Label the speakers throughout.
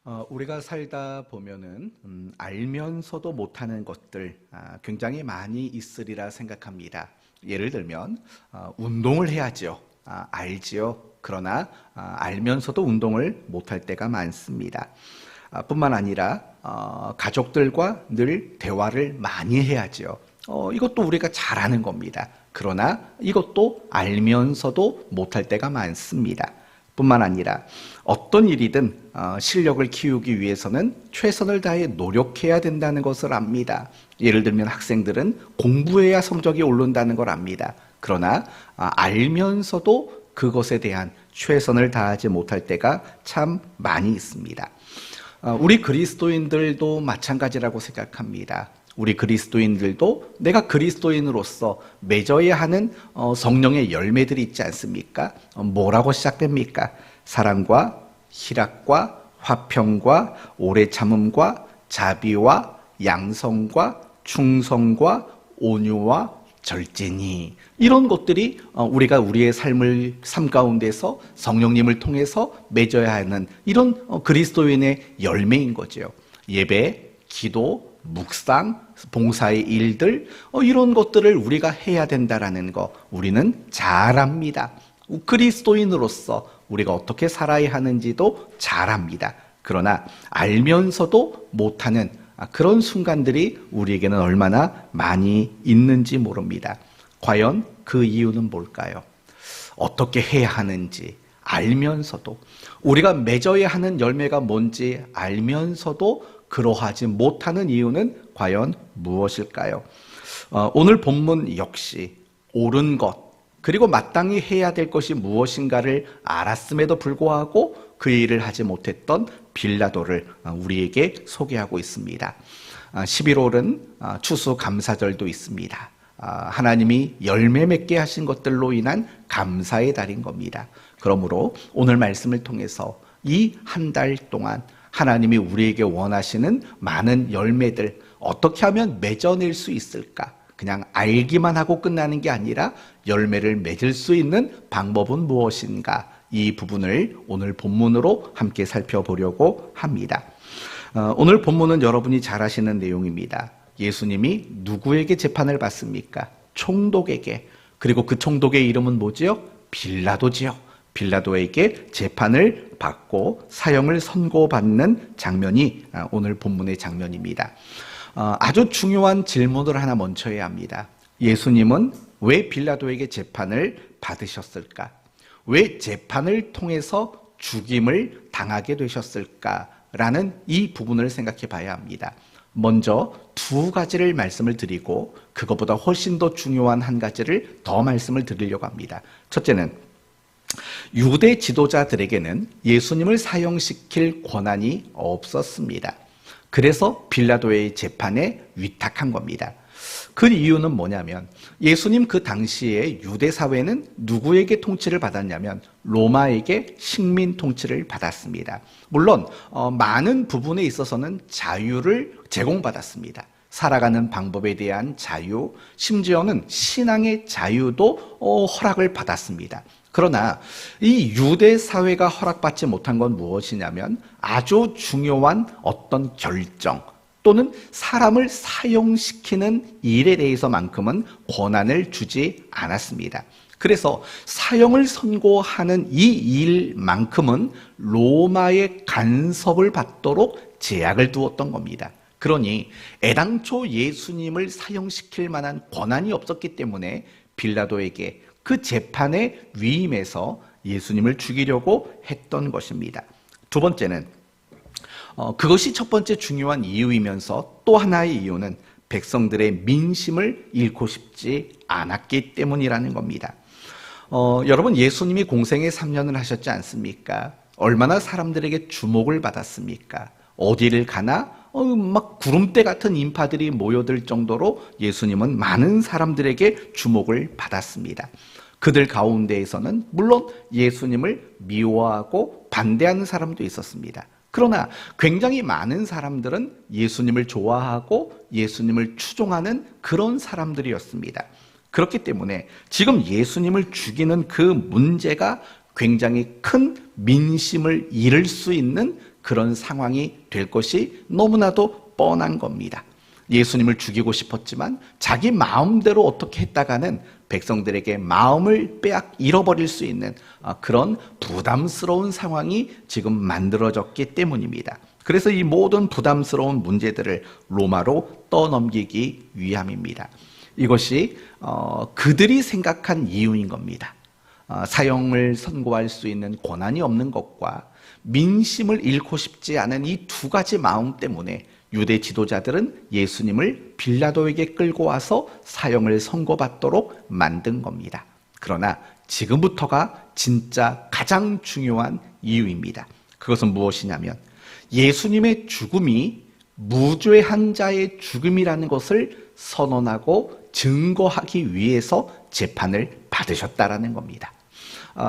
Speaker 1: 우리가 살다 보면은 알면서도 못하는 것들 굉장히 많이 있으리라 생각합니다. 예를 들면 운동을 해야지요. 알지요. 그러나 알면서도 운동을 못할 때가 많습니다. 뿐만 아니라 가족들과 늘 대화를 많이 해야지요. 이것도 우리가 잘하는 겁니다. 그러나 이것도 알면서도 못할 때가 많습니다. 뿐만 아니라 어떤 일이든 실력을 키우기 위해서는 최선을 다해 노력해야 된다는 것을 압니다. 예를 들면 학생들은 공부해야 성적이 오른다는 걸 압니다. 그러나 알면서도 그것에 대한 최선을 다하지 못할 때가 참 많이 있습니다. 우리 그리스도인들도 마찬가지라고 생각합니다. 우리 그리스도인들도 내가 그리스도인으로서 맺어야 하는 성령의 열매들이 있지 않습니까? 뭐라고 시작됩니까? 사랑과 희락과 화평과 오래 참음과 자비와 양성과 충성과 온유와 절제니, 이런 것들이 우리가 우리의 삶 가운데서 성령님을 통해서 맺어야 하는 이런 그리스도인의 열매인 거죠. 예배, 기도, 묵상, 봉사의 일들, 이런 것들을 우리가 해야 된다라는 거 우리는 잘 압니다. 그리스도인으로서 우리가 어떻게 살아야 하는지도 잘 압니다. 그러나 알면서도 못하는 그런 순간들이 우리에게는 얼마나 많이 있는지 모릅니다. 과연 그 이유는 뭘까요? 어떻게 해야 하는지 알면서도, 우리가 맺어야 하는 열매가 뭔지 알면서도 그러하지 못하는 이유는 과연 무엇일까요? 오늘 본문 역시 옳은 것, 그리고 마땅히 해야 될 것이 무엇인가를 알았음에도 불구하고 그 일을 하지 못했던 빌라도를 우리에게 소개하고 있습니다. 11월은 추수감사절도 있습니다. 하나님이 열매 맺게 하신 것들로 인한 감사의 달인 겁니다. 그러므로 오늘 말씀을 통해서 이 한 달 동안 하나님이 우리에게 원하시는 많은 열매들 어떻게 하면 맺어낼 수 있을까? 그냥 알기만 하고 끝나는 게 아니라 열매를 맺을 수 있는 방법은 무엇인가? 이 부분을 오늘 본문으로 함께 살펴보려고 합니다. 오늘 본문은 여러분이 잘 아시는 내용입니다. 예수님이 누구에게 재판을 받습니까? 총독에게. 그리고 그 총독의 이름은 뭐지요? 빌라도지요. 빌라도에게 재판을 받고 사형을 선고받는 장면이 오늘 본문의 장면입니다. 아주 중요한 질문을 하나 먼저 해야 합니다. 예수님은 왜 빌라도에게 재판을 받으셨을까? 왜 재판을 통해서 죽임을 당하게 되셨을까라는 이 부분을 생각해 봐야 합니다. 먼저 두 가지를 말씀을 드리고 그것보다 훨씬 더 중요한 한 가지를 더 말씀을 드리려고 합니다. 첫째는 유대 지도자들에게는 예수님을 사형시킬 권한이 없었습니다. 그래서 빌라도의 재판에 위탁한 겁니다. 그 이유는 뭐냐면 예수님 그 당시에 유대 사회는 누구에게 통치를 받았냐면 로마에게 식민 통치를 받았습니다. 물론 많은 부분에 있어서는 자유를 제공받았습니다. 살아가는 방법에 대한 자유, 심지어는 신앙의 자유도 허락을 받았습니다. 그러나 이 유대 사회가 허락받지 못한 건 무엇이냐면 아주 중요한 어떤 결정 또는 사람을 사형시키는 일에 대해서만큼은 권한을 주지 않았습니다. 그래서 사형을 선고하는 이 일만큼은 로마의 간섭을 받도록 제약을 두었던 겁니다. 그러니 애당초 예수님을 사형시킬 만한 권한이 없었기 때문에 빌라도에게 그 재판에 위임해서 예수님을 죽이려고 했던 것입니다. 두 번째는 그것이 첫 번째 중요한 이유이면서 또 하나의 이유는 백성들의 민심을 잃고 싶지 않았기 때문이라는 겁니다. 여러분, 예수님이 공생애 3년을 하셨지 않습니까? 얼마나 사람들에게 주목을 받았습니까? 어디를 가나 막 구름대 같은 인파들이 모여들 정도로 예수님은 많은 사람들에게 주목을 받았습니다. 그들 가운데에서는 물론 예수님을 미워하고 반대하는 사람도 있었습니다. 그러나 굉장히 많은 사람들은 예수님을 좋아하고 예수님을 추종하는 그런 사람들이었습니다. 그렇기 때문에 지금 예수님을 죽이는 그 문제가 굉장히 큰 민심을 잃을 수 있는 그런 상황이 될 것이 너무나도 뻔한 겁니다. 예수님을 죽이고 싶었지만 자기 마음대로 어떻게 했다가는 백성들에게 마음을 잃어버릴 수 있는 그런 부담스러운 상황이 지금 만들어졌기 때문입니다. 그래서 이 모든 부담스러운 문제들을 로마로 떠넘기기 위함입니다. 이것이 그들이 생각한 이유인 겁니다. 사형을 선고할 수 있는 권한이 없는 것과 민심을 잃고 싶지 않은 이 두 가지 마음 때문에 유대 지도자들은 예수님을 빌라도에게 끌고 와서 사형을 선고받도록 만든 겁니다. 그러나 지금부터가 진짜 가장 중요한 이유입니다. 그것은 무엇이냐면 예수님의 죽음이 무죄한 자의 죽음이라는 것을 선언하고 증거하기 위해서 재판을 받으셨다라는 겁니다.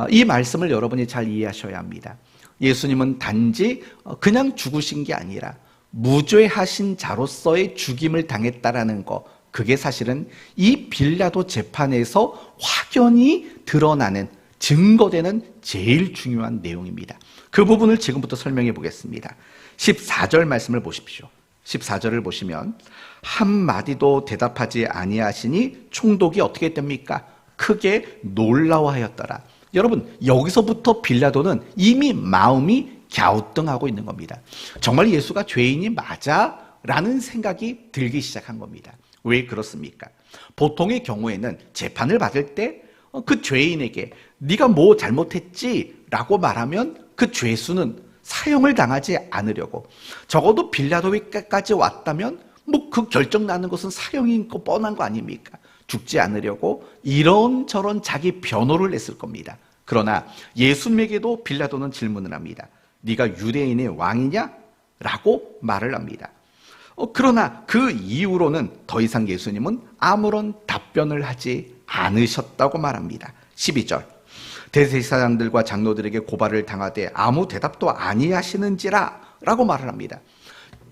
Speaker 1: 이 말씀을 여러분이 잘 이해하셔야 합니다. 예수님은 단지 그냥 죽으신 게 아니라 무죄하신 자로서의 죽임을 당했다라는 것, 그게 사실은 이 빌라도 재판에서 확연히 드러나는 증거되는 제일 중요한 내용입니다. 그 부분을 지금부터 설명해 보겠습니다. 14절 말씀을 보십시오. 14절을 보시면 한마디도 대답하지 아니하시니 총독이 어떻게 됩니까? 크게 놀라워하였더라. 여러분, 여기서부터 빌라도는 이미 마음이 갸우뚱하고 있는 겁니다. 정말 예수가 죄인이 맞아? 라는 생각이 들기 시작한 겁니다. 왜 그렇습니까? 보통의 경우에는 재판을 받을 때 그 죄인에게 네가 뭐 잘못했지? 라고 말하면 그 죄수는 사형을 당하지 않으려고, 적어도 빌라도에까지 왔다면 뭐 그 결정 나는 것은 사형인 거 뻔한 거 아닙니까? 죽지 않으려고 이런저런 자기 변호를 냈을 겁니다. 그러나 예수님에게도 빌라도는 질문을 합니다. 네가 유대인의 왕이냐? 라고 말을 합니다. 그러나 그 이후로는 더 이상 예수님은 아무런 답변을 하지 않으셨다고 말합니다. 12절. 대제사장들과 장로들에게 고발을 당하되 아무 대답도 아니하시는지라 라고 말을 합니다.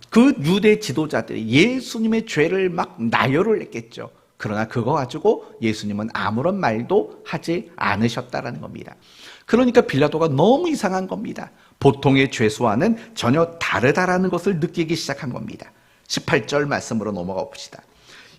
Speaker 1: 그 유대 지도자들이 예수님의 죄를 막 나열을 했겠죠. 그러나 그거 가지고 예수님은 아무런 말도 하지 않으셨다라는 겁니다. 그러니까 빌라도가 너무 이상한 겁니다. 보통의 죄수와는 전혀 다르다라는 것을 느끼기 시작한 겁니다. 18절 말씀으로 넘어가 봅시다.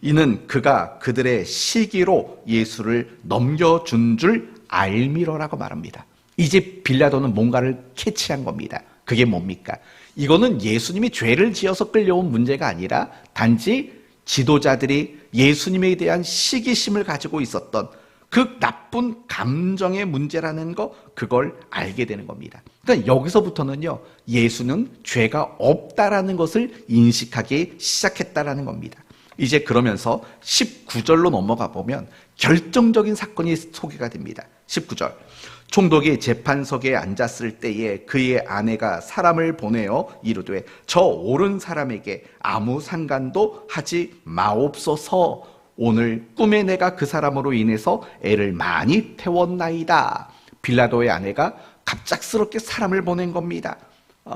Speaker 1: 이는 그가 그들의 시기로 예수를 넘겨준 줄 알미러라고 말합니다. 이제 빌라도는 뭔가를 캐치한 겁니다. 그게 뭡니까? 이거는 예수님이 죄를 지어서 끌려온 문제가 아니라 단지 지도자들이 예수님에 대한 시기심을 가지고 있었던 그 나쁜 감정의 문제라는 거, 그걸 알게 되는 겁니다. 그러니까 여기서부터는요, 예수는 죄가 없다라는 것을 인식하기 시작했다라는 겁니다. 이제 그러면서 19절로 넘어가 보면 결정적인 사건이 소개가 됩니다. 19절. 총독이 재판석에 앉았을 때에 그의 아내가 사람을 보내어 이르되 저 옳은 사람에게 아무 상관도 하지 마옵소서. 오늘 꿈에 내가 그 사람으로 인해서 애를 많이 태웠나이다. 빌라도의 아내가 갑작스럽게 사람을 보낸 겁니다.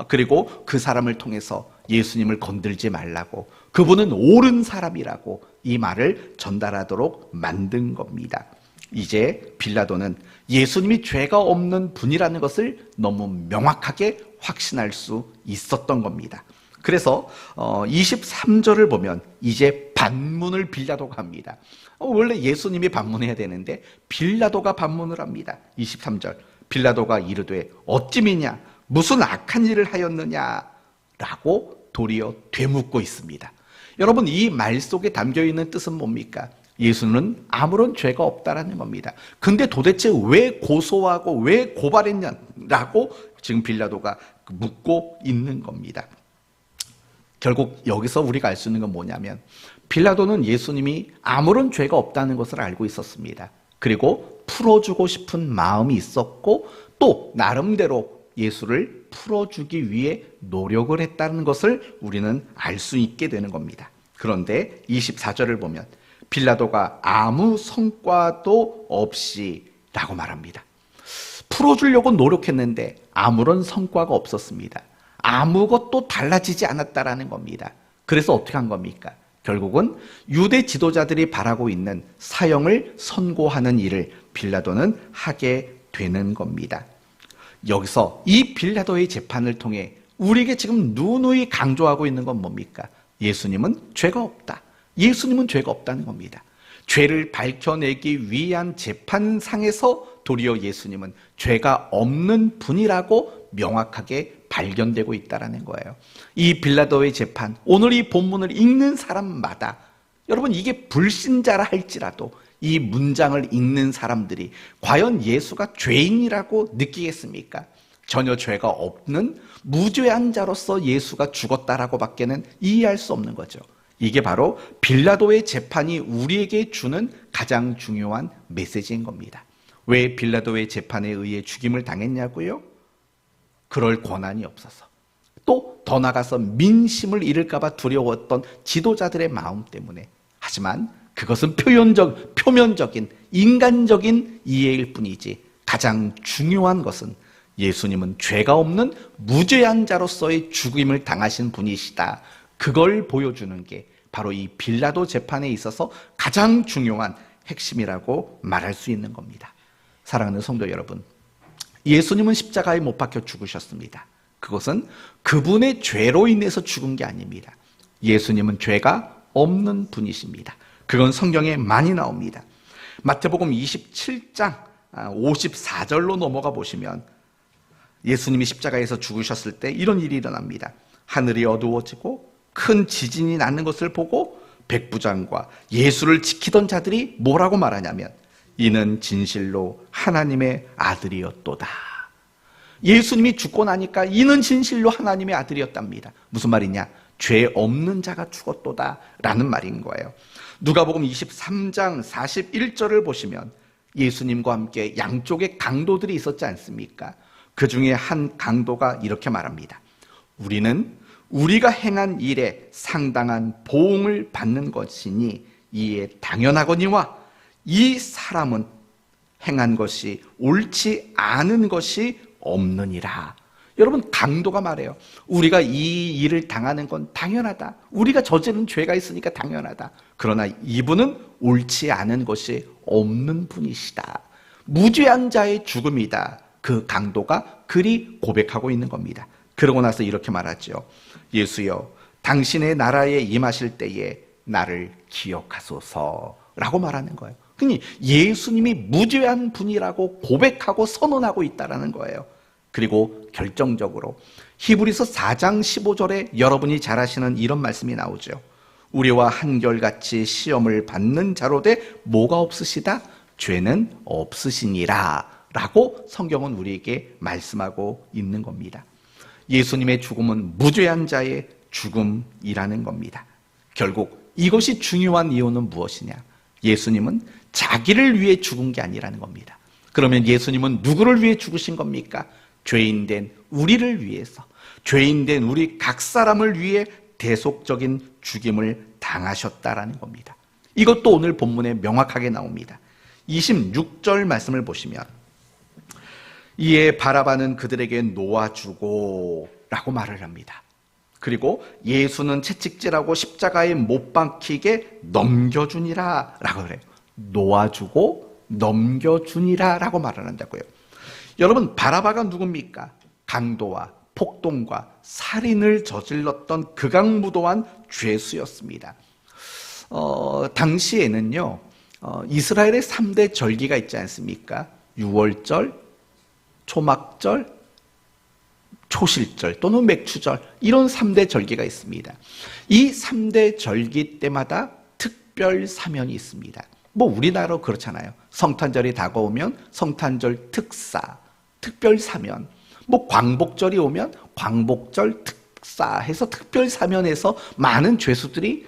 Speaker 1: 그리고 그 사람을 통해서 예수님을 건들지 말라고, 그분은 옳은 사람이라고 이 말을 전달하도록 만든 겁니다. 이제 빌라도는 예수님이 죄가 없는 분이라는 것을 너무 명확하게 확신할 수 있었던 겁니다. 그래서 23절을 보면 이제 반문을 빌라도가 합니다. 원래 예수님이 반문해야 되는데 빌라도가 반문을 합니다. 23절. 빌라도가 이르되 어찌 미냐? 무슨 악한 일을 하였느냐? 라고 도리어 되묻고 있습니다. 여러분, 이 말 속에 담겨있는 뜻은 뭡니까? 예수는 아무런 죄가 없다라는 겁니다. 근데 도대체 왜 고소하고 왜 고발했냐라고 지금 빌라도가 묻고 있는 겁니다. 결국 여기서 우리가 알 수 있는 건 뭐냐면 빌라도는 예수님이 아무런 죄가 없다는 것을 알고 있었습니다. 그리고 풀어주고 싶은 마음이 있었고 또 나름대로 예수를 풀어주기 위해 노력을 했다는 것을 우리는 알 수 있게 되는 겁니다. 그런데 24절을 보면 빌라도가 아무 성과도 없이 라고 말합니다. 풀어주려고 노력했는데 아무런 성과가 없었습니다. 아무것도 달라지지 않았다라는 겁니다. 그래서 어떻게 한 겁니까? 결국은 유대 지도자들이 바라고 있는 사형을 선고하는 일을 빌라도는 하게 되는 겁니다. 여기서 이 빌라도의 재판을 통해 우리에게 지금 누누이 강조하고 있는 건 뭡니까? 예수님은 죄가 없다. 예수님은 죄가 없다는 겁니다. 죄를 밝혀내기 위한 재판상에서 도리어 예수님은 죄가 없는 분이라고 명확하게 발견되고 있다는 거예요. 이 빌라도의 재판, 오늘 이 본문을 읽는 사람마다, 여러분 이게 불신자라 할지라도 이 문장을 읽는 사람들이 과연 예수가 죄인이라고 느끼겠습니까? 전혀 죄가 없는 무죄한 자로서 예수가 죽었다라고 밖에는 이해할 수 없는 거죠. 이게 바로 빌라도의 재판이 우리에게 주는 가장 중요한 메시지인 겁니다. 왜 빌라도의 재판에 의해 죽임을 당했냐고요? 그럴 권한이 없어서, 또 더 나가서 민심을 잃을까 봐 두려웠던 지도자들의 마음 때문에. 하지만 그것은 표면적인 인간적인 이해일 뿐이지, 가장 중요한 것은 예수님은 죄가 없는 무죄한 자로서의 죽임을 당하신 분이시다. 그걸 보여주는 게 바로 이 빌라도 재판에 있어서 가장 중요한 핵심이라고 말할 수 있는 겁니다. 사랑하는 성도 여러분, 예수님은 십자가에 못 박혀 죽으셨습니다. 그것은 그분의 죄로 인해서 죽은 게 아닙니다. 예수님은 죄가 없는 분이십니다. 그건 성경에 많이 나옵니다. 마태복음 27장 54절로 넘어가 보시면 예수님이 십자가에서 죽으셨을 때 이런 일이 일어납니다. 하늘이 어두워지고 큰 지진이 나는 것을 보고 백부장과 예수를 지키던 자들이 뭐라고 말하냐면, 이는 진실로 하나님의 아들이었도다. 예수님이 죽고 나니까 이는 진실로 하나님의 아들이었답니다. 무슨 말이냐? 죄 없는 자가 죽었도다 라는 말인 거예요. 누가복음 23장 41절을 보시면 예수님과 함께 양쪽에 강도들이 있었지 않습니까? 그 중에 한 강도가 이렇게 말합니다. 우리는 우리가 행한 일에 상당한 보응을 받는 것이니 이에 당연하거니와 이 사람은 행한 것이 옳지 않은 것이 없느니라. 여러분, 강도가 말해요. 우리가 이 일을 당하는 건 당연하다. 우리가 저지른 죄가 있으니까 당연하다. 그러나 이분은 옳지 않은 것이 없는 분이시다. 무죄한 자의 죽음이다. 그 강도가 그리 고백하고 있는 겁니다. 그러고 나서 이렇게 말하죠. 예수여, 당신의 나라에 임하실 때에 나를 기억하소서라고 말하는 거예요. 그러니 예수님이 무죄한 분이라고 고백하고 선언하고 있다는 거예요. 그리고 결정적으로 히브리서 4장 15절에 여러분이 잘 아시는 이런 말씀이 나오죠. 우리와 한결같이 시험을 받는 자로되 뭐가 없으시다? 죄는 없으시니라 라고 성경은 우리에게 말씀하고 있는 겁니다. 예수님의 죽음은 무죄한 자의 죽음이라는 겁니다. 결국 이것이 중요한 이유는 무엇이냐? 예수님은 자기를 위해 죽은 게 아니라는 겁니다. 그러면 예수님은 누구를 위해 죽으신 겁니까? 죄인된 우리를 위해서, 죄인된 우리 각 사람을 위해 대속적인 죽임을 당하셨다라는 겁니다. 이것도 오늘 본문에 명확하게 나옵니다. 26절 말씀을 보시면, 이에 바라바는 그들에게 놓아주고 라고 말을 합니다. 그리고 예수는 채찍질하고 십자가에 못 박히게 넘겨주니라 라고 그래요. 놓아주고 넘겨주니라 라고 말을 한다고요. 여러분, 바라바가 누굽니까? 강도와 폭동과 살인을 저질렀던 극악무도한 죄수였습니다. 당시에는요, 이스라엘의 3대 절기가 있지 않습니까? 유월절, 초막절, 초실절 또는 맥추절, 이런 3대 절기가 있습니다. 이 3대 절기 때마다 특별 사면이 있습니다. 뭐 우리나라로 그렇잖아요. 성탄절이 다가오면 성탄절 특사, 특별 사면, 뭐 광복절이 오면 광복절 특사 해서 특별 사면에서 많은 죄수들이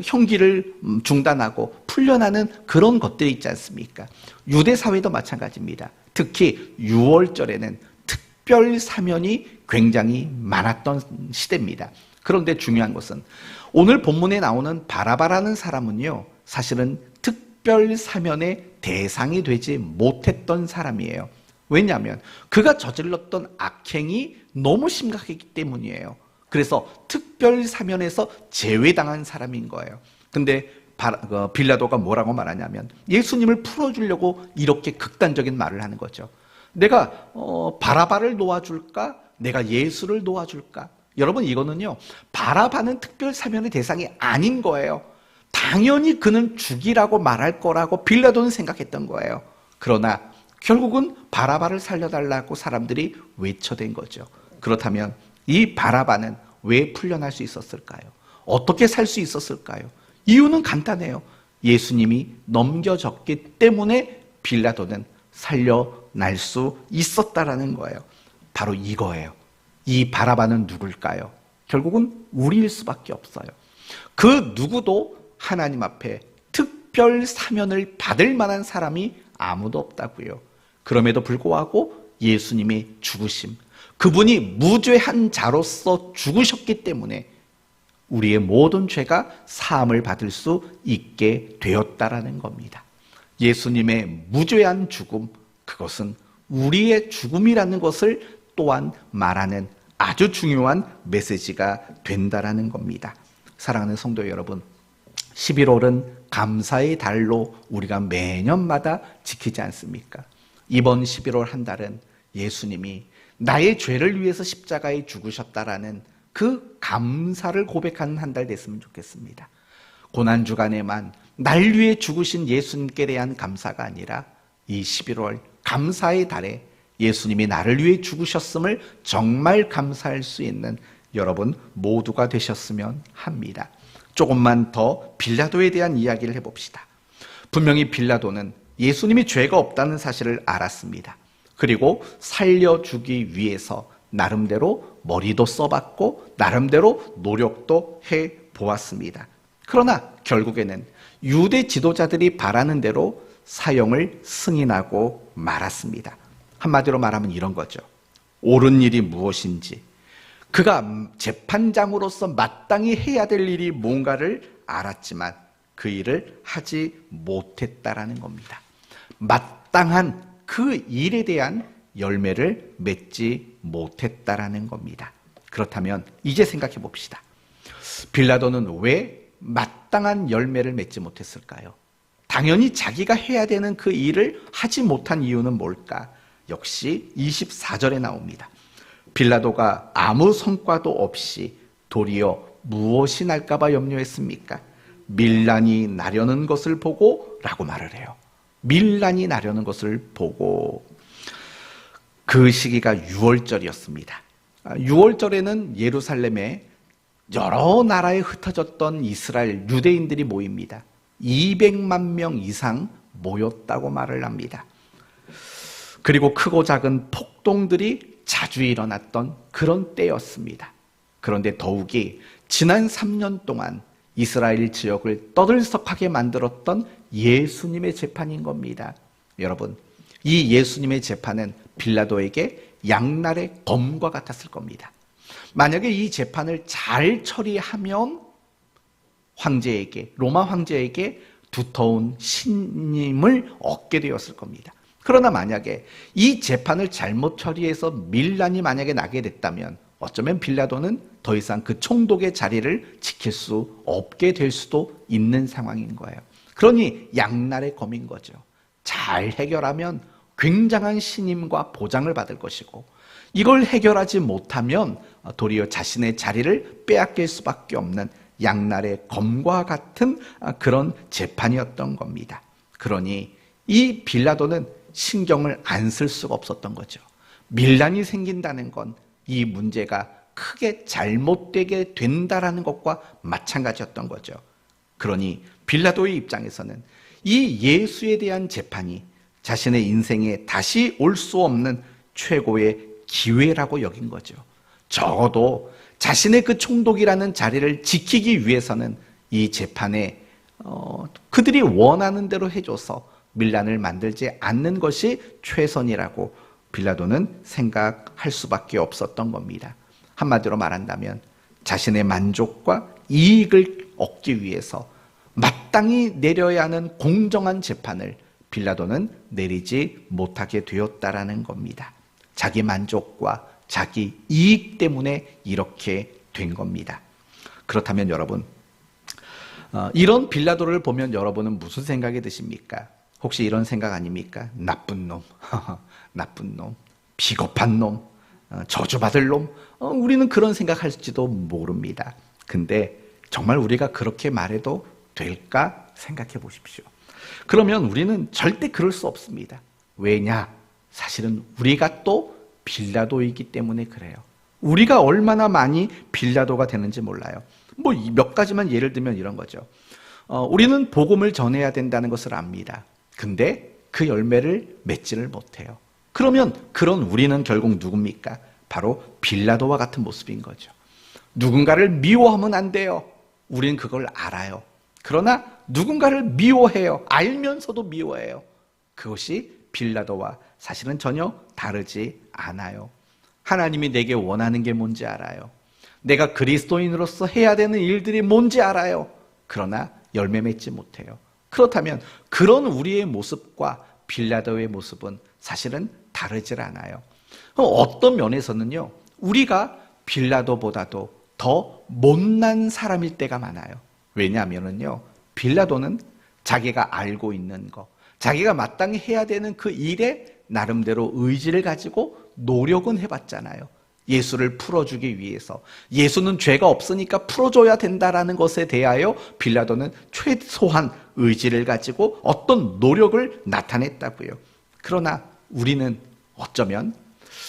Speaker 1: 형기를 중단하고 풀려나는 그런 것들이 있지 않습니까? 유대 사회도 마찬가지입니다. 특히 6월절에는 특별 사면이 굉장히 많았던 시대입니다. 그런데 중요한 것은 오늘 본문에 나오는 바라바라는 사람은요, 사실은 특별 사면의 대상이 되지 못했던 사람이에요. 왜냐하면 그가 저질렀던 악행이 너무 심각했기 때문이에요. 그래서 특별 사면에서 제외당한 사람인 거예요. 근데 빌라도가 뭐라고 말하냐면 예수님을 풀어주려고 이렇게 극단적인 말을 하는 거죠. 내가 바라바를 놓아줄까? 내가 예수를 놓아줄까? 여러분, 이거는요, 바라바는 특별 사면의 대상이 아닌 거예요. 당연히 그는 죽이라고 말할 거라고 빌라도는 생각했던 거예요. 그러나 결국은 바라바를 살려달라고 사람들이 외쳐댄 거죠. 그렇다면 이 바라바는 왜 풀려날 수 있었을까요? 어떻게 살 수 있었을까요? 이유는 간단해요. 예수님이 넘겨졌기 때문에 빌라도는 살려날 수 있었다라는 거예요. 바로 이거예요. 이 바라바는 누굴까요? 결국은 우리일 수밖에 없어요. 그 누구도 하나님 앞에 특별 사면을 받을 만한 사람이 아무도 없다고요. 그럼에도 불구하고 예수님의 죽으심, 그분이 무죄한 자로서 죽으셨기 때문에 우리의 모든 죄가 사함을 받을 수 있게 되었다라는 겁니다. 예수님의 무죄한 죽음, 그것은 우리의 죽음이라는 것을 또한 말하는 아주 중요한 메시지가 된다라는 겁니다. 사랑하는 성도 여러분, 11월은 감사의 달로 우리가 매년마다 지키지 않습니까? 이번 11월 한 달은 예수님이 나의 죄를 위해서 십자가에 죽으셨다라는 그 감사를 고백하는 한 달 됐으면 좋겠습니다. 고난주간에만 날 위해 죽으신 예수님께 대한 감사가 아니라 이 11월 감사의 달에 예수님이 나를 위해 죽으셨음을 정말 감사할 수 있는 여러분 모두가 되셨으면 합니다. 조금만 더 빌라도에 대한 이야기를 해봅시다. 분명히 빌라도는 예수님이 죄가 없다는 사실을 알았습니다. 그리고 살려주기 위해서 나름대로 머리도 써봤고 나름대로 노력도 해보았습니다. 그러나 결국에는 유대 지도자들이 바라는 대로 사형을 승인하고 말았습니다. 한마디로 말하면 이런 거죠. 옳은 일이 무엇인지, 그가 재판장으로서 마땅히 해야 될 일이 뭔가를 알았지만 그 일을 하지 못했다라는 겁니다. 마땅한 그 일에 대한 열매를 맺지 못했다라는 겁니다. 그렇다면 이제 생각해 봅시다. 빌라도는 왜 마땅한 열매를 맺지 못했을까요? 당연히 자기가 해야 되는 그 일을 하지 못한 이유는 뭘까? 역시 24절에 나옵니다. 빌라도가 아무 성과도 없이 도리어 무엇이 날까봐 염려했습니까? 밀란이 나려는 것을 보고 라고 말을 해요. 밀란이 나려는 것을 보고. 그 시기가 6월절이었습니다. 6월절에는 예루살렘에 여러 나라에 흩어졌던 이스라엘 유대인들이 모입니다. 200만 명 이상 모였다고 말을 합니다. 그리고 크고 작은 폭동들이 자주 일어났던 그런 때였습니다. 그런데 더욱이 지난 3년 동안 이스라엘 지역을 떠들썩하게 만들었던 예수님의 재판인 겁니다. 여러분, 이 예수님의 재판은 빌라도에게 양날의 검과 같았을 겁니다. 만약에 이 재판을 잘 처리하면 황제에게, 로마 황제에게 두터운 신임을 얻게 되었을 겁니다. 그러나 만약에 이 재판을 잘못 처리해서 밀란이 만약에 나게 됐다면 어쩌면 빌라도는 더 이상 그 총독의 자리를 지킬 수 없게 될 수도 있는 상황인 거예요. 그러니 양날의 검인 거죠. 잘 해결하면 굉장한 신임과 보장을 받을 것이고, 이걸 해결하지 못하면 도리어 자신의 자리를 빼앗길 수밖에 없는 양날의 검과 같은 그런 재판이었던 겁니다. 그러니 이 빌라도는 신경을 안 쓸 수가 없었던 거죠. 밀란이 생긴다는 건 이 문제가 크게 잘못되게 된다라는 것과 마찬가지였던 거죠. 그러니 빌라도의 입장에서는 이 예수에 대한 재판이 자신의 인생에 다시 올 수 없는 최고의 기회라고 여긴 거죠. 적어도 자신의 그 총독이라는 자리를 지키기 위해서는 이 재판에 그들이 원하는 대로 해줘서 밀란을 만들지 않는 것이 최선이라고 빌라도는 생각할 수밖에 없었던 겁니다. 한마디로 말한다면 자신의 만족과 이익을 얻기 위해서 마땅히 내려야 하는 공정한 재판을 빌라도는 내리지 못하게 되었다라는 겁니다. 자기 만족과 자기 이익 때문에 이렇게 된 겁니다. 그렇다면 여러분, 이런 빌라도를 보면 여러분은 무슨 생각이 드십니까? 혹시 이런 생각 아닙니까? 나쁜 놈, 나쁜 놈, 비겁한 놈, 저주받을 놈, 우리는 그런 생각할지도 모릅니다. 근데 정말 우리가 그렇게 말해도 될까 생각해 보십시오. 그러면 우리는 절대 그럴 수 없습니다. 왜냐? 사실은 우리가 또 빌라도이기 때문에 그래요. 우리가 얼마나 많이 빌라도가 되는지 몰라요. 뭐 몇 가지만 예를 들면 이런 거죠. 우리는 복음을 전해야 된다는 것을 압니다. 근데 그 열매를 맺지를 못해요. 그러면 그런 우리는 결국 누굽니까? 바로 빌라도와 같은 모습인 거죠. 누군가를 미워하면 안 돼요. 우리는 그걸 알아요. 그러나 누군가를 미워해요. 알면서도 미워해요. 그것이 빌라도와 사실은 전혀 다르지 않아요. 하나님이 내게 원하는 게 뭔지 알아요. 내가 그리스도인으로서 해야 되는 일들이 뭔지 알아요. 그러나 열매 맺지 못해요. 그렇다면 그런 우리의 모습과 빌라도의 모습은 사실은 다르질 않아요. 어떤 면에서는요, 우리가 빌라도보다도 더 못난 사람일 때가 많아요. 왜냐하면요, 빌라도는 자기가 알고 있는 거, 자기가 마땅히 해야 되는 그 일에 나름대로 의지를 가지고 노력은 해봤잖아요. 예수를 풀어주기 위해서. 예수는 죄가 없으니까 풀어줘야 된다라는 것에 대하여 빌라도는 최소한 의지를 가지고 어떤 노력을 나타냈다고요. 그러나 우리는 어쩌면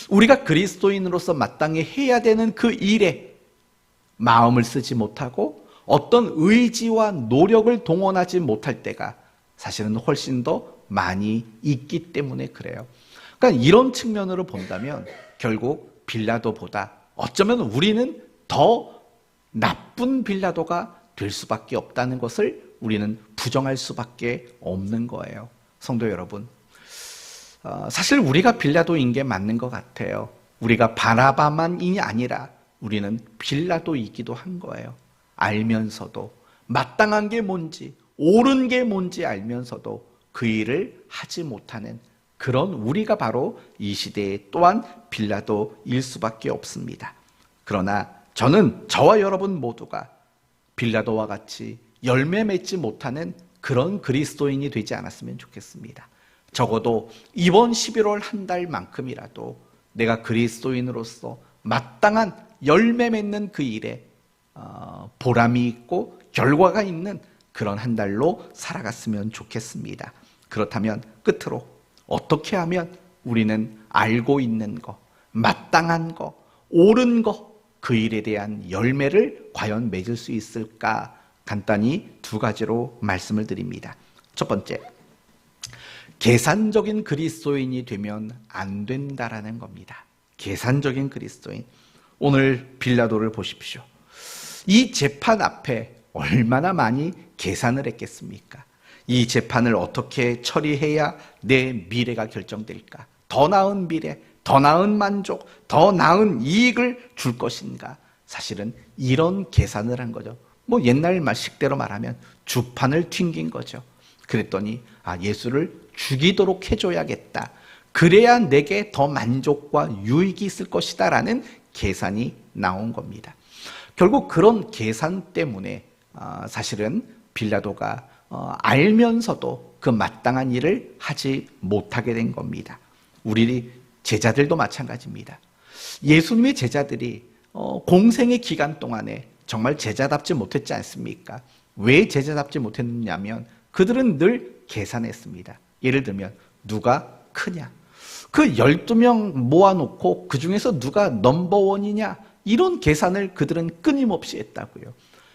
Speaker 1: 우리가 그리스도인으로서 마땅히 해야 되는 그 일에 마음을 쓰지 못하고 어떤 의지와 노력을 동원하지 못할 때가 사실은 훨씬 더 많이 있기 때문에 그래요. 그러니까 이런 측면으로 본다면 결국 빌라도보다 어쩌면 우리는 더 나쁜 빌라도가 될 수밖에 없다는 것을 우리는 부정할 수밖에 없는 거예요. 성도 여러분, 사실 우리가 빌라도인 게 맞는 것 같아요. 우리가 바나바만이 아니라 우리는 빌라도이기도 한 거예요. 알면서도 마땅한 게 뭔지, 옳은 게 뭔지 알면서도 그 일을 하지 못하는 그런 우리가 바로 이 시대에 또한 빌라도일 수밖에 없습니다. 그러나 저는 저와 여러분 모두가 빌라도와 같이 열매 맺지 못하는 그런 그리스도인이 되지 않았으면 좋겠습니다. 적어도 이번 11월 한 달만큼이라도 내가 그리스도인으로서 마땅한 열매 맺는 그 일에 보람이 있고 결과가 있는 그런 한 달로 살아갔으면 좋겠습니다. 그렇다면 끝으로 어떻게 하면 우리는 알고 있는 거, 마땅한 거, 옳은 거, 그 일에 대한 열매를 과연 맺을 수 있을까? 간단히 두 가지로 말씀을 드립니다. 첫 번째, 계산적인 그리스도인이 되면 안 된다라는 겁니다. 계산적인 그리스도인. 오늘 빌라도를 보십시오. 이 재판 앞에 얼마나 많이 계산을 했겠습니까? 이 재판을 어떻게 처리해야 내 미래가 결정될까? 더 나은 미래, 더 나은 만족, 더 나은 이익을 줄 것인가? 사실은 이런 계산을 한 거죠. 뭐 옛날 말식대로 말하면 주판을 튕긴 거죠. 그랬더니 예수를 죽이도록 해줘야겠다. 그래야 내게 더 만족과 유익이 있을 것이다 라는 계산이 나온 겁니다. 결국 그런 계산 때문에 사실은 빌라도가 알면서도 그 마땅한 일을 하지 못하게 된 겁니다. 우리 제자들도 마찬가지입니다. 예수님의 제자들이 공생의 기간 동안에 정말 제자답지 못했지 않습니까? 왜 제자답지 못했냐면 그들은 늘 계산했습니다. 예를 들면 누가 크냐? 그 12명 모아놓고 그 중에서 누가 넘버원이냐? 이런 계산을 그들은 끊임없이 했다고요.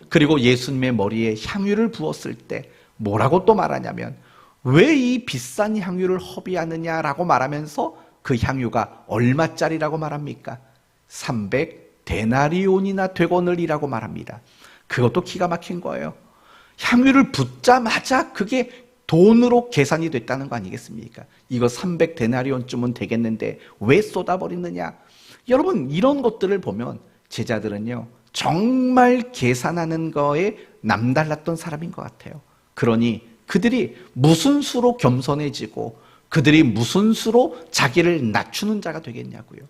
Speaker 1: 그리고 예수님의 머리에 향유를 부었을 때 뭐라고 또 말하냐면 왜 이 비싼 향유를 허비하느냐라고 말하면서 그 향유가 얼마짜리라고 말합니까? 300데나리온이나 되거늘이라고 말합니다. 그것도 기가 막힌 거예요. 향유를 붓자마자 그게 돈으로 계산이 됐다는 거 아니겠습니까? 이거 300데나리온쯤은 되겠는데 왜 쏟아버리느냐? 여러분, 이런 것들을 보면 제자들은요 정말 계산하는 거에 남달랐던 사람인 것 같아요. 그러니 그들이 무슨 수로 겸손해지고 그들이 무슨 수로 자기를 낮추는 자가 되겠냐고요.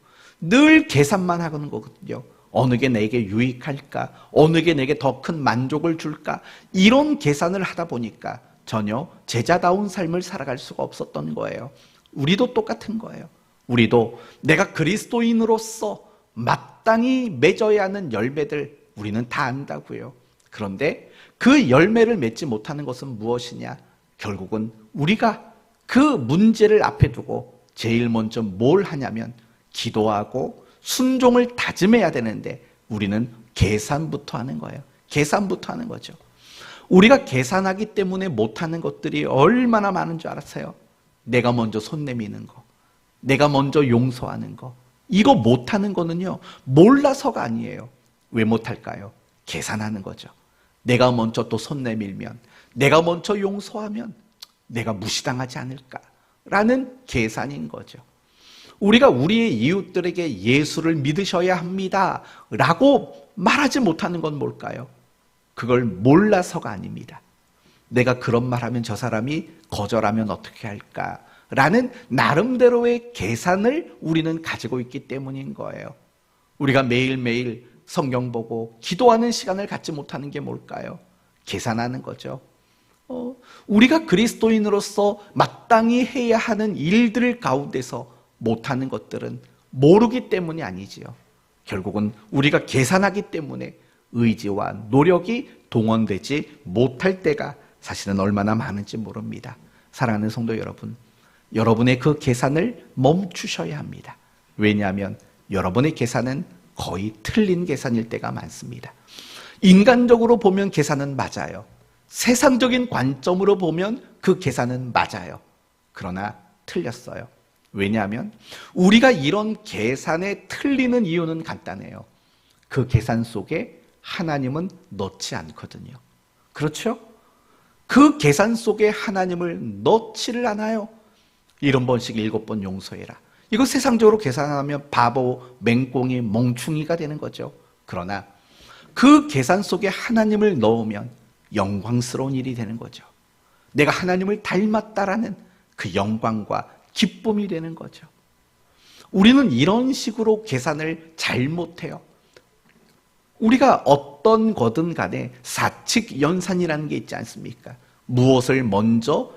Speaker 1: 늘 계산만 하는 거거든요. 어느 게 내게 유익할까? 어느 게 내게 더 큰 만족을 줄까? 이런 계산을 하다 보니까 전혀 제자다운 삶을 살아갈 수가 없었던 거예요. 우리도 똑같은 거예요. 우리도 내가 그리스도인으로서 마땅히 맺어야 하는 열매들 우리는 다 안다고요. 그런데 그 열매를 맺지 못하는 것은 무엇이냐? 결국은 우리가 그 문제를 앞에 두고 제일 먼저 뭘 하냐면 기도하고 순종을 다짐해야 되는데 우리는 계산부터 하는 거예요. 계산부터 하는 거죠. 우리가 계산하기 때문에 못하는 것들이 얼마나 많은 줄 알았어요? 내가 먼저 손 내미는 거, 내가 먼저 용서하는 거, 이거 못하는 거는요 몰라서가 아니에요. 왜 못할까요? 계산하는 거죠. 내가 먼저 또 손 내밀면, 내가 먼저 용서하면 내가 무시당하지 않을까라는 계산인 거죠. 우리가 우리의 이웃들에게 예수를 믿으셔야 합니다 라고 말하지 못하는 건 뭘까요? 그걸 몰라서가 아닙니다. 내가 그런 말하면 저 사람이 거절하면 어떻게 할까라는 나름대로의 계산을 우리는 가지고 있기 때문인 거예요. 우리가 매일매일 성경 보고 기도하는 시간을 갖지 못하는 게 뭘까요? 계산하는 거죠. 우리가 그리스도인으로서 마땅히 해야 하는 일들 가운데서 못하는 것들은 모르기 때문이 아니지요. 결국은 우리가 계산하기 때문에 의지와 노력이 동원되지 못할 때가 사실은 얼마나 많은지 모릅니다. 사랑하는 성도 여러분, 여러분의 그 계산을 멈추셔야 합니다. 왜냐하면 여러분의 계산은 거의 틀린 계산일 때가 많습니다. 인간적으로 보면 계산은 맞아요. 세상적인 관점으로 보면 그 계산은 맞아요. 그러나 틀렸어요. 왜냐하면 우리가 이런 계산에 틀리는 이유는 간단해요. 그 계산 속에 하나님은 넣지 않거든요. 그렇죠? 그 계산 속에 하나님을 넣지를 않아요. 70번씩 7번 용서해라. 이거 세상적으로 계산하면 바보, 맹꽁이, 멍충이가 되는 거죠. 그러나 그 계산 속에 하나님을 넣으면 영광스러운 일이 되는 거죠. 내가 하나님을 닮았다라는 그 영광과 기쁨이 되는 거죠. 우리는 이런 식으로 계산을 잘못해요. 우리가 어떤 거든 간에 사칙연산이라는 게 있지 않습니까? 무엇을 먼저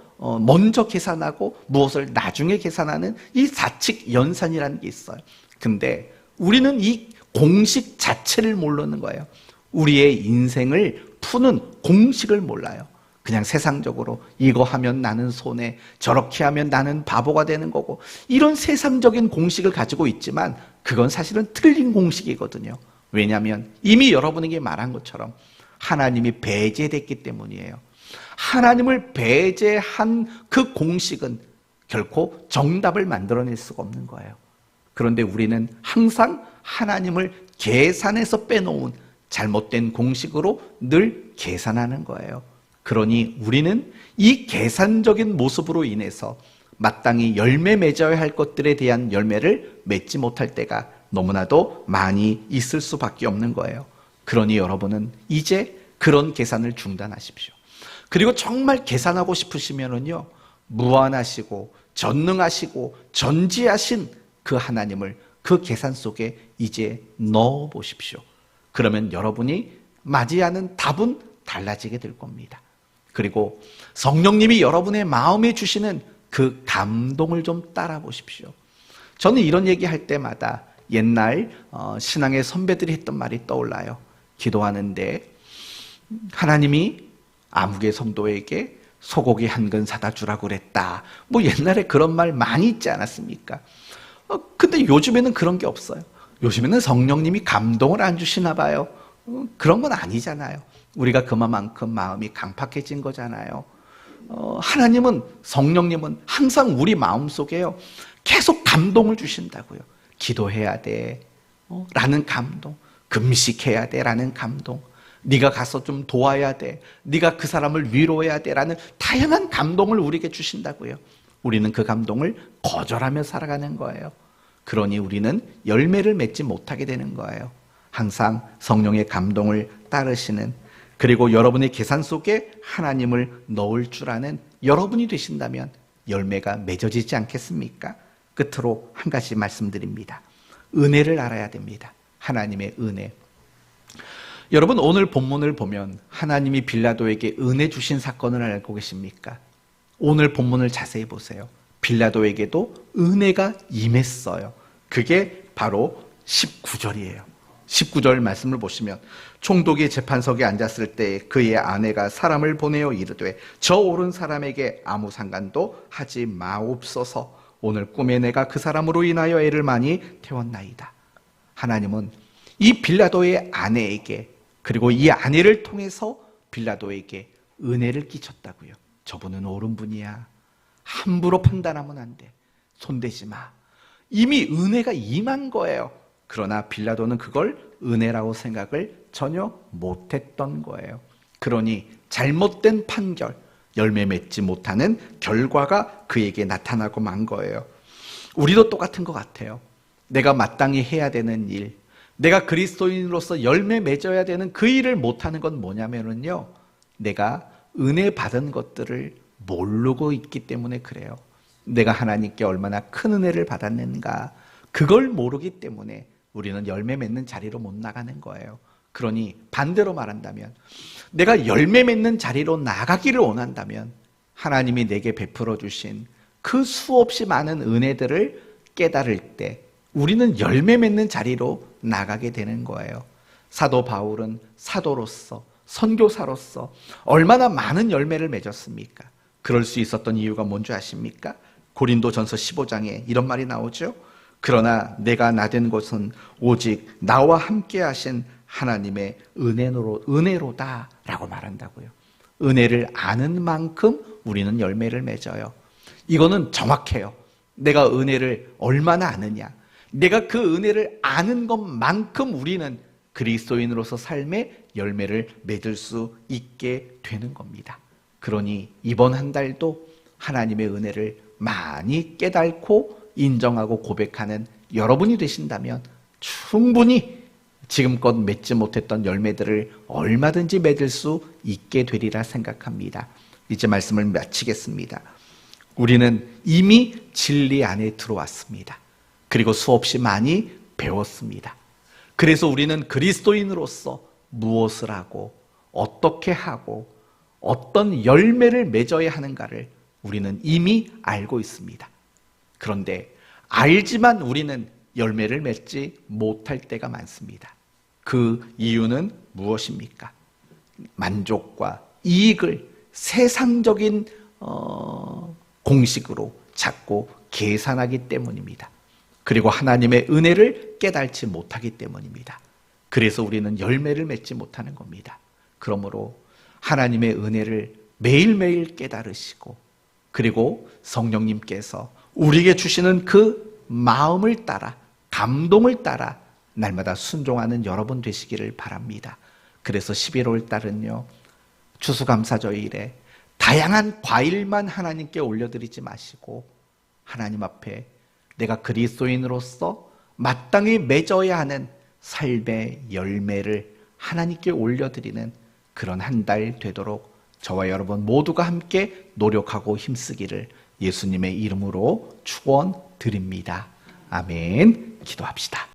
Speaker 1: 계산하고 무엇을 나중에 계산하는 이 사칙연산이라는 게 있어요. 근데 우리는 이 공식 자체를 모르는 거예요. 우리의 인생을 푸는 공식을 몰라요. 그냥 세상적으로 이거 하면 나는 손해, 저렇게 하면 나는 바보가 되는 거고, 이런 세상적인 공식을 가지고 있지만 그건 사실은 틀린 공식이거든요. 왜냐하면 이미 여러분에게 말한 것처럼 하나님이 배제됐기 때문이에요. 하나님을 배제한 그 공식은 결코 정답을 만들어낼 수가 없는 거예요. 그런데 우리는 항상 하나님을 계산해서 빼놓은 잘못된 공식으로 늘 계산하는 거예요. 그러니 우리는 이 계산적인 모습으로 인해서 마땅히 열매 맺어야 할 것들에 대한 열매를 맺지 못할 때가 너무나도 많이 있을 수밖에 없는 거예요. 그러니 여러분은 이제 그런 계산을 중단하십시오. 그리고 정말 계산하고 싶으시면은요, 무한하시고 전능하시고 전지하신 그 하나님을 그 계산 속에 이제 넣어 보십시오. 그러면 여러분이 맞이하는 답은 달라지게 될 겁니다. 그리고 성령님이 여러분의 마음에 주시는 그 감동을 좀 따라 보십시오. 저는 이런 얘기할 때마다 옛날 신앙의 선배들이 했던 말이 떠올라요. 기도하는데 하나님이 아무개 성도에게 소고기 한 근 사다 주라고 그랬다. 뭐 옛날에 그런 말 많이 있지 않았습니까? 근데 요즘에는 그런 게 없어요. 요즘에는 성령님이 감동을 안 주시나 봐요. 그런 건 아니잖아요. 우리가 그만큼 마음이 강팍해진 거잖아요. 하나님은, 성령님은 항상 우리 마음속에요, 계속 감동을 주신다고요. 기도해야 돼 라는 감동, 금식해야 돼 라는 감동, 네가 가서 좀 도와야 돼, 네가 그 사람을 위로해야 돼 라는 다양한 감동을 우리에게 주신다고요. 우리는 그 감동을 거절하며 살아가는 거예요. 그러니 우리는 열매를 맺지 못하게 되는 거예요. 항상 성령의 감동을 따르시는, 그리고 여러분의 계산 속에 하나님을 넣을 줄 아는 여러분이 되신다면 열매가 맺어지지 않겠습니까? 끝으로 한 가지 말씀드립니다. 은혜를 알아야 됩니다. 하나님의 은혜. 여러분, 오늘 본문을 보면 하나님이 빌라도에게 은혜 주신 사건을 알고 계십니까? 오늘 본문을 자세히 보세요. 빌라도에게도 은혜가 임했어요. 그게 바로 19절이에요. 19절 말씀을 보시면 총독이 재판석에 앉았을 때 그의 아내가 사람을 보내어 이르되 저 오른 사람에게 아무 상관도 하지 마옵소서. 오늘 꿈에 내가 그 사람으로 인하여 애를 많이 태웠나이다. 하나님은 이 빌라도의 아내에게 그리고 이 아내를 통해서 빌라도에게 은혜를 끼쳤다고요. 저분은 옳은 분이야. 함부로 판단하면 안 돼. 손대지 마. 이미 은혜가 임한 거예요. 그러나 빌라도는 그걸 은혜라고 생각을 전혀 못했던 거예요. 그러니 잘못된 판결, 열매 맺지 못하는 결과가 그에게 나타나고 만 거예요. 우리도 똑같은 것 같아요. 내가 마땅히 해야 되는 일, 내가 그리스도인으로서 열매 맺어야 되는 그 일을 못하는 건 뭐냐면요, 내가 은혜 받은 것들을 모르고 있기 때문에 그래요. 내가 하나님께 얼마나 큰 은혜를 받았는가, 그걸 모르기 때문에 우리는 열매 맺는 자리로 못 나가는 거예요. 그러니 반대로 말한다면 내가 열매 맺는 자리로 나가기를 원한다면 하나님이 내게 베풀어 주신 그 수없이 많은 은혜들을 깨달을 때 우리는 열매 맺는 자리로 나가게 되는 거예요. 사도 바울은 사도로서, 선교사로서 얼마나 많은 열매를 맺었습니까? 그럴 수 있었던 이유가 뭔지 아십니까? 고린도전서 15장에 이런 말이 나오죠. 그러나 내가 나된 것은 오직 나와 함께 하신 하나님의 은혜로다 라고 말한다고요. 은혜를 아는 만큼 우리는 열매를 맺어요. 이거는 정확해요. 내가 은혜를 얼마나 아느냐, 내가 그 은혜를 아는 것만큼 우리는 그리스도인으로서 삶의 열매를 맺을 수 있게 되는 겁니다. 그러니 이번 한 달도 하나님의 은혜를 많이 깨닫고 인정하고 고백하는 여러분이 되신다면 충분히 지금껏 맺지 못했던 열매들을 얼마든지 맺을 수 있게 되리라 생각합니다. 이제 말씀을 마치겠습니다. 우리는 이미 진리 안에 들어왔습니다. 그리고 수없이 많이 배웠습니다. 그래서 우리는 그리스도인으로서 무엇을 하고 어떻게 하고 어떤 열매를 맺어야 하는가를 우리는 이미 알고 있습니다. 그런데 알지만 우리는 열매를 맺지 못할 때가 많습니다. 그 이유는 무엇입니까? 만족과 이익을 세상적인 공식으로 자꾸 계산하기 때문입니다. 그리고 하나님의 은혜를 깨닫지 못하기 때문입니다. 그래서 우리는 열매를 맺지 못하는 겁니다. 그러므로 하나님의 은혜를 매일매일 깨달으시고 그리고 성령님께서 우리에게 주시는 그 마음을 따라, 감동을 따라 날마다 순종하는 여러분 되시기를 바랍니다. 그래서 11월 달은요, 추수감사절일에 다양한 과일만 하나님께 올려드리지 마시고 하나님 앞에 내가 그리스도인으로서 마땅히 맺어야 하는 삶의 열매를 하나님께 올려드리는 그런 한 달 되도록 저와 여러분 모두가 함께 노력하고 힘쓰기를 예수님의 이름으로 축원드립니다. 아멘. 기도합시다.